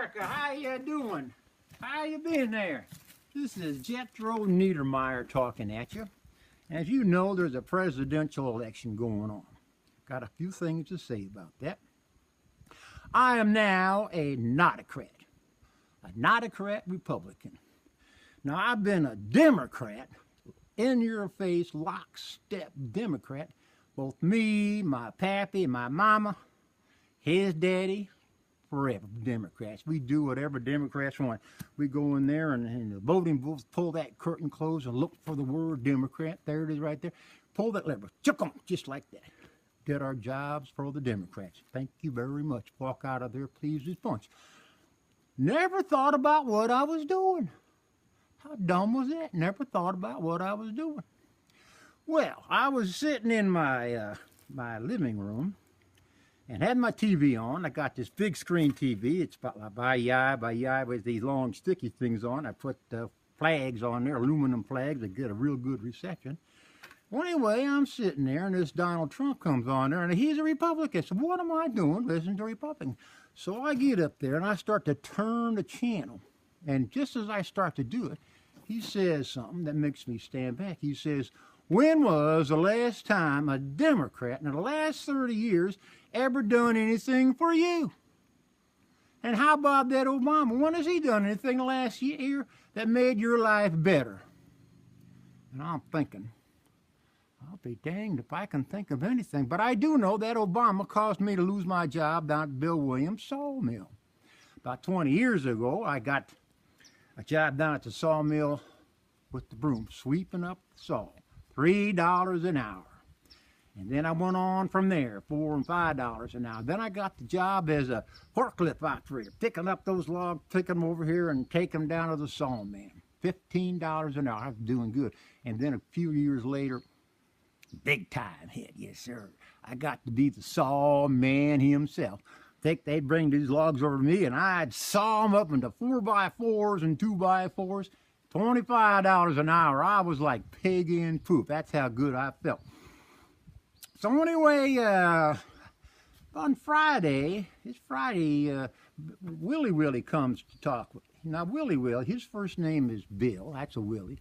America, how you doing? How you been there? This is Jetrow Neidermyer talking at you. As you know, there's a presidential election going on. Got a few things to say about that. I am now a Nodocrat Republican. Now, I've been a Democrat, in-your-face, lockstep Democrat. Both me, my pappy, my mama, his daddy, forever Democrats. We do whatever Democrats want. We go in there and the voting booths, pull that curtain closed and look for the word Democrat. There it is right there. Pull that lever, just like that. Did our jobs for the Democrats. Thank you very much. Walk out of there pleased as punch. Never thought about what I was doing. How dumb was that? Never thought about what I was doing. Well, I was sitting in my my living room and had my TV on. I got this big screen TV. It's about by with these long sticky things on. I put flags on there, aluminum flags, that get a real good reception. Well, anyway, I'm sitting there, and this Donald Trump comes on there, and he's a Republican. So what am I doing? Listening to Republicans. So I get up there, and I start to turn the channel. And just as I start to do it, he says something that makes me stand back. He says, when was the last time a Democrat in the last 30 years ever done anything for you? And how about that Obama? When has he done anything last year that made your life better? And I'm thinking, I'll be danged if I can think of anything. But I do know that Obama caused me to lose my job down at Bill Williams' sawmill. About 20 years ago, I got a job down at the sawmill with the broom, sweeping up the saw. $3 an hour. And then I went on from there, $4 and $5 an hour. Then I got the job as a forklift operator, picking up those logs, picking them over here and taking them down to the sawmill. $15 an hour. I was doing good. And then a few years later, big time hit, yes sir. I got to be the saw man himself. They'd bring these logs over to me and I'd saw them up into 4x4s and 2x4s. $25 an hour. I was like pig in poop. That's how good I felt. So anyway, on Friday, Willie comes to talk with me. Now Willie, his first name is Bill. That's a Willie.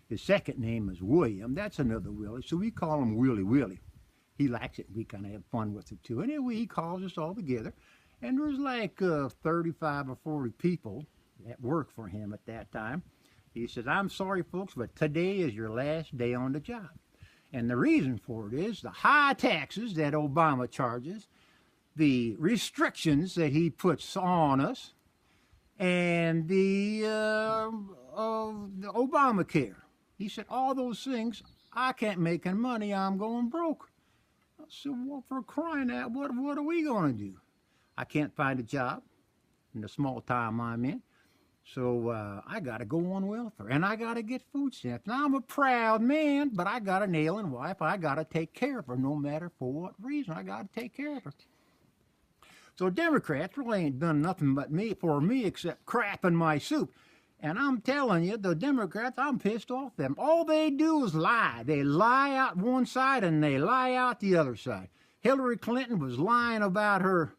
His second name is William. That's another Willie. So we call him Willie. He likes it. We kind of have fun with it too. Anyway, he calls us all together. And there's like 35 or 40 people that work for him at that time. He says, I'm sorry, folks, but today is your last day on the job. And the reason for it is the high taxes that Obama charges, the restrictions that he puts on us, and the Obamacare. He said, all those things, I can't make any money. I'm going broke. I said, well, for crying out, what are we going to do? I can't find a job in the small town I'm in. So I got to go on welfare, and I got to get food stamps. Now, I'm a proud man, but I got an ailing wife. I got to take care of her no matter for what reason. I got to take care of her. So Democrats really ain't done nothing but for me except crap in my soup. And I'm telling you, the Democrats, I'm pissed off them. All they do is lie. They lie out one side and they lie out the other side. Hillary Clinton was lying about her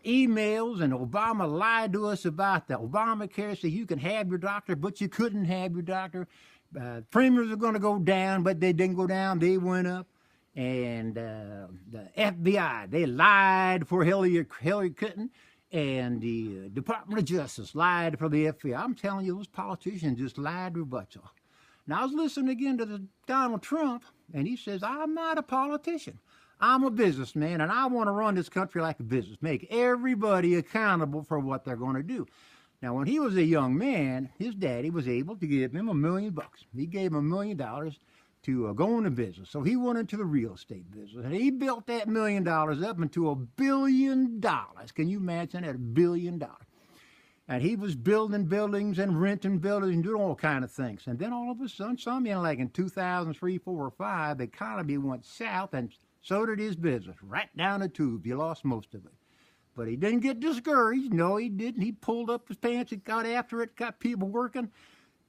emails, and Obama lied to us about the Obamacare, so you can have your doctor, but you couldn't have your doctor. Premiums are going to go down, but they didn't go down. They went up. And the FBI, they lied for Hillary Clinton, and the Department of Justice lied for the FBI. I'm telling you, those politicians just lied their butts off. Now, I was listening again to Donald Trump, and he says, I'm not a politician. I'm a businessman, and I want to run this country like a business, make everybody accountable for what they're going to do. Now, when he was a young man, his daddy was able to give him $1 million. He gave him $1 million to go into business. So he went into the real estate business, and he built that $1 million up into $1 billion. Can you imagine that? $1 billion. And he was building buildings and renting buildings and doing all kind of things. And then all of a sudden, like in 2003, 4, or 5, the economy went south, and so did his business, right down the tube. He lost most of it. But he didn't get discouraged. No, he didn't. He pulled up his pants and got after it, got people working.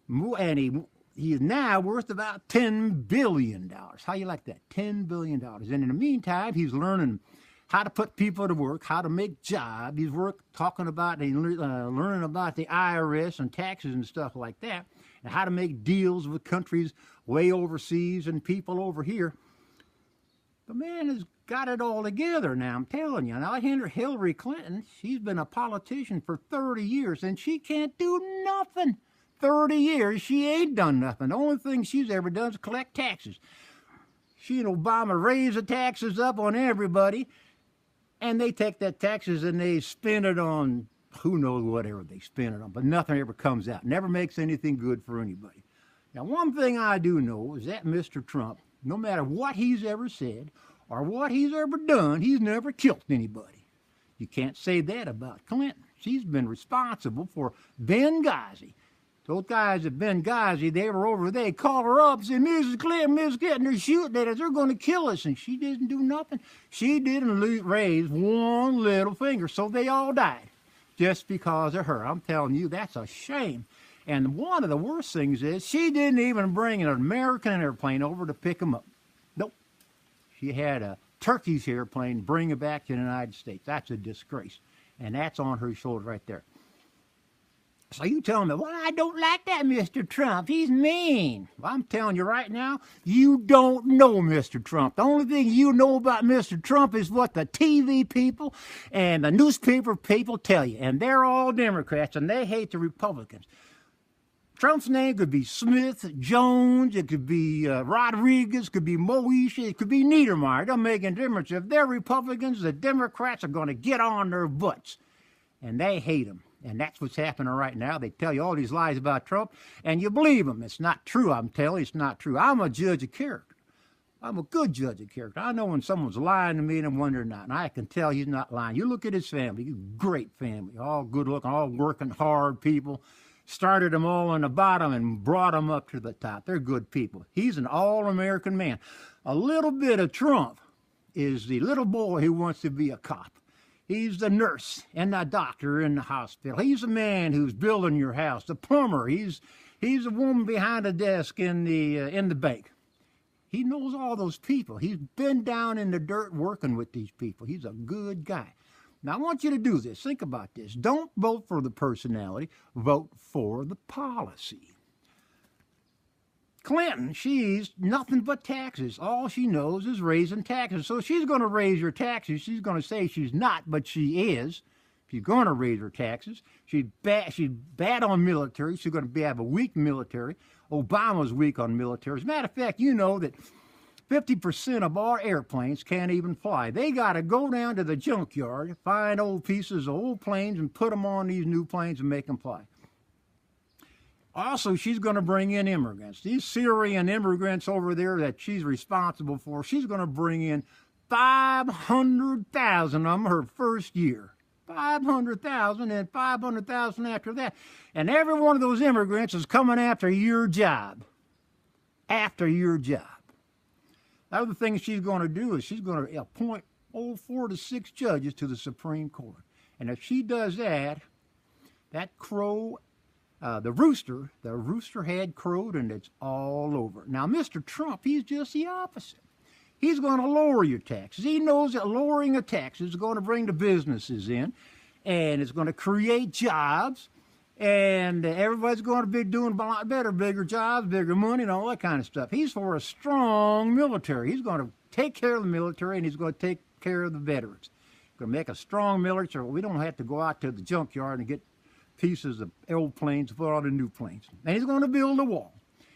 And he is now worth about $10 billion. How you like that? $10 billion. And in the meantime, he's learning how to put people to work, how to make jobs. He's talking about and learning about the IRS and taxes and stuff like that, and how to make deals with countries way overseas and people over here. The man has got it all together now, I'm telling you. Now, Hillary Clinton, she's been a politician for 30 years, and she can't do nothing. 30 years, she ain't done nothing. The only thing she's ever done is collect taxes. She and Obama raise the taxes up on everybody, and they take that taxes and they spend it on who knows whatever they spend it on, but nothing ever comes out. Never makes anything good for anybody. Now, one thing I do know is that Mr. Trump, no matter what he's ever said or what he's ever done, he's never killed anybody. You can't say that about Clinton. She's been responsible for Benghazi. Those guys at Benghazi, they were over there, they called her up and said, Mrs. Clinton, they're shooting at us, they're going to kill us. And she didn't do nothing. She didn't raise one little finger, so they all died just because of her. I'm telling you, that's a shame. And one of the worst things is she didn't even bring an American airplane over to pick them up. Nope. She had a Turkish airplane bring it back to the United States. That's a disgrace. And that's on her shoulder right there. So you tell me, well, I don't like that Mr. Trump. He's mean. Well, I'm telling you right now, you don't know Mr. Trump. The only thing you know about Mr. Trump is what the TV people and the newspaper people tell you. And they're all Democrats, and they hate the Republicans. Trump's name could be Smith, Jones, it could be Rodriguez, it could be Moesha, it could be Neidermyer. It doesn't make any difference. If they're Republicans, the Democrats are going to get on their butts. And they hate him. And that's what's happening right now. They tell you all these lies about Trump, and you believe them. It's not true, I'm telling you. It's not true. I'm a judge of character. I'm a good judge of character. I know when someone's lying to me and when they're not. And I can tell he's not lying. You look at his family. He's a great family. All good looking, all working hard people. Started them all on the bottom and brought them up to the top. They're good people. He's an all-American man. A little bit of Trump is the little boy who wants to be a cop. He's the nurse and the doctor in the hospital. He's the man who's building your house, the plumber. He's the woman behind the desk in the bank. He knows all those people. He's been down in the dirt working with these people. He's a good guy. Now, I want you to do this. Think about this. Don't vote for the personality. Vote for the policy. Clinton, she's nothing but taxes. All she knows is raising taxes. So she's going to raise your taxes. She's going to say she's not, but she is. She's going to raise her taxes. She's bad on military. She's going to have a weak military. Obama's weak on military. As a matter of fact, you know that 50% of our airplanes can't even fly. They got to go down to the junkyard, find old pieces of old planes, and put them on these new planes and make them fly. Also, she's going to bring in immigrants. These Syrian immigrants over there that she's responsible for, she's going to bring in 500,000 of them her first year. 500,000 and 500,000 after that. And every one of those immigrants is coming after your job. After your job. The other thing she's going to do is she's going to appoint 4 to 6 judges to the Supreme Court. And if she does that, that crow, the rooster had crowed, and it's all over. Now, Mr. Trump, he's just the opposite. He's going to lower your taxes. He knows that lowering the taxes is going to bring the businesses in, and it's going to create jobs, and everybody's going to be doing a lot better, bigger jobs, bigger money, and all that kind of stuff. He's for a strong military. He's going to take care of the military, and he's going to take care of the veterans. He's going to make a strong military. We don't have to go out to the junkyard and get pieces of old planes, put on the new planes. And he's going to build a wall.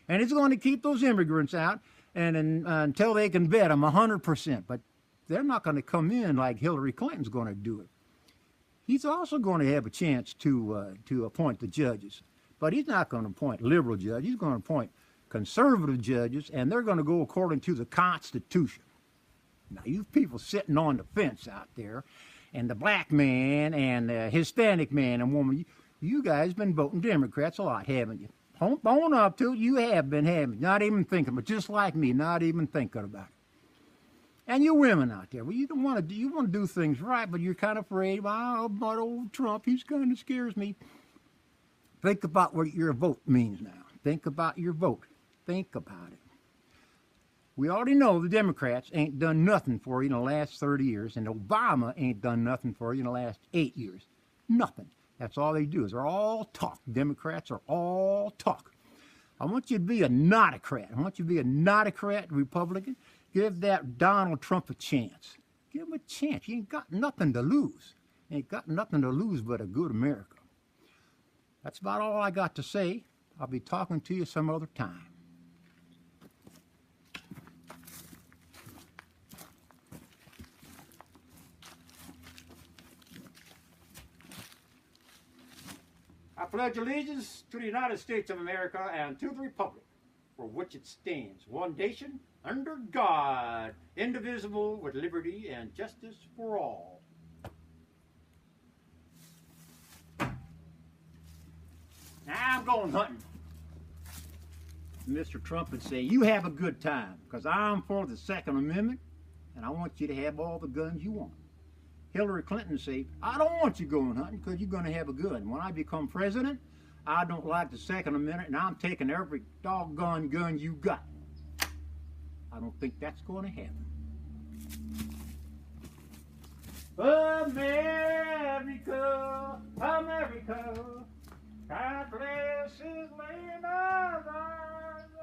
And he's going to keep those immigrants out until they can vet them 100%. But they're not going to come in like Hillary Clinton's going to do it. He's also going to have a chance to appoint the judges. But he's not going to appoint liberal judges. He's going to appoint conservative judges, and they're going to go according to the Constitution. Now, you people sitting on the fence out there, and the black man and the Hispanic man and woman, you guys been voting Democrats a lot, haven't you? Own up to it, you have been having, not even thinking, but just like me, not even thinking about it. And you women out there, well, you want to do things right, but you're kind of afraid, well, but old Trump, he's kind of scares me. Think about what your vote means now. Think about your vote. Think about it. We already know the Democrats ain't done nothing for you in the last 30 years, and Obama ain't done nothing for you in the last 8 years. Nothing. That's all they do is they're all talk. Democrats are all talk. I want you to be a not-a-crat. I want you to be a not-a-crat Republican. Give that Donald Trump a chance. Give him a chance. You ain't got nothing to lose. You ain't got nothing to lose but a good America. That's about all I got to say. I'll be talking to you some other time. I pledge allegiance to the United States of America and to the republic for which it stands, one nation, under God, indivisible, with liberty and justice for all. Now I'm going hunting. Mr. Trump would say, you have a good time, because I'm for the Second Amendment, and I want you to have all the guns you want. Hillary Clinton say, I don't want you going hunting because you're going to have a gun. When I become president, I don't like the Second Amendment, and I'm taking every doggone gun you got. I don't think that's going to happen. America.